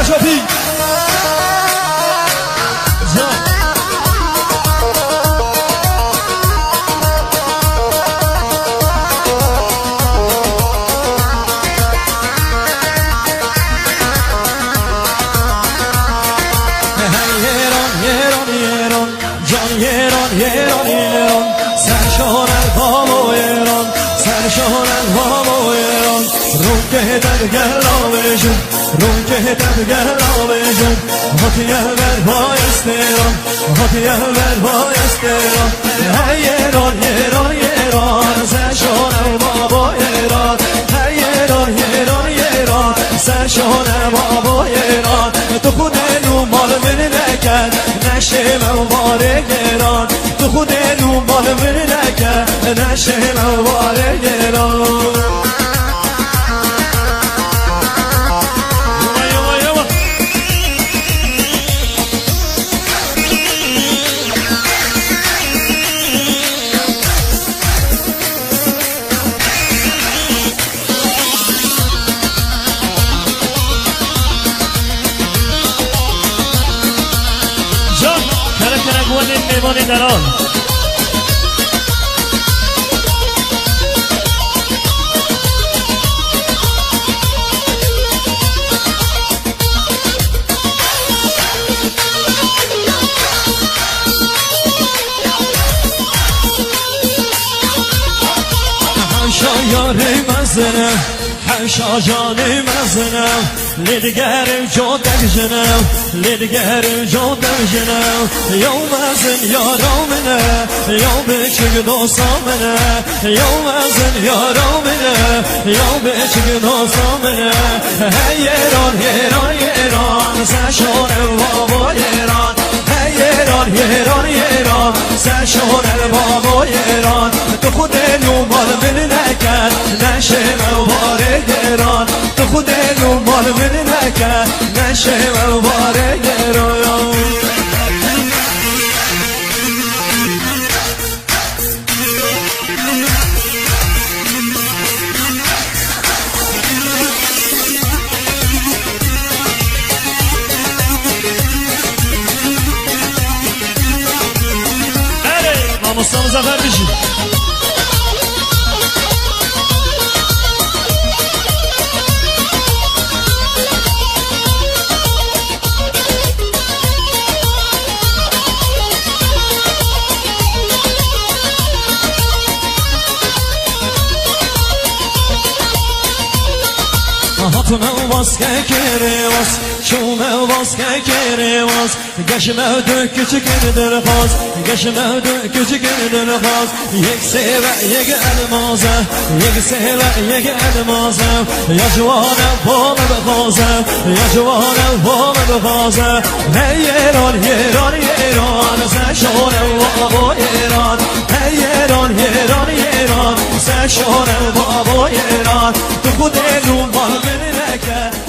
نجفی ایران سرشار الباب و ایران سرشار الباب و ایران روکه در گلابشون روکه در گلابشون هاتی البر بایست ایران هاتی البر بایست ایران ایران ایران ایران سرشار الباب و ایران ایران ایران ایران سرشار الباب و ایران تو خود مال من نکرد نشه موارد ایران تو خود مال من نکرد نشه موارد ایران میوان دران شایاری مزنم حشا جانی مزنم لیدگرم جو دمجنم لیدگرم جو دمجنم یو مزن یارو منه یو بچگ دوستا منه یو مزن یارو منه یو بچگ دوستا منه ایران ایران ایران سرشار بابا ایران ایران ایران ایران سرشار بابا ایران تو خود نومال من نکرد نشه موارد ایران تو خود نومال من نکرد نشه موارد ایران مصطفی زفر بشی Hatuna vas kekere vas şume vas kekere vas Geçme dök küçük indir faz Geçme dök küçük indir faz Yek seve yek elmaze Yek seve yek elmaze Ya cuvane bol bekaze Ya cuvane bol bekaze Hey yeran yeran yeran Sen şone baba yeran Hey yeran yeran yeran Sen şone baba yeran Tu kudelu bal beni neke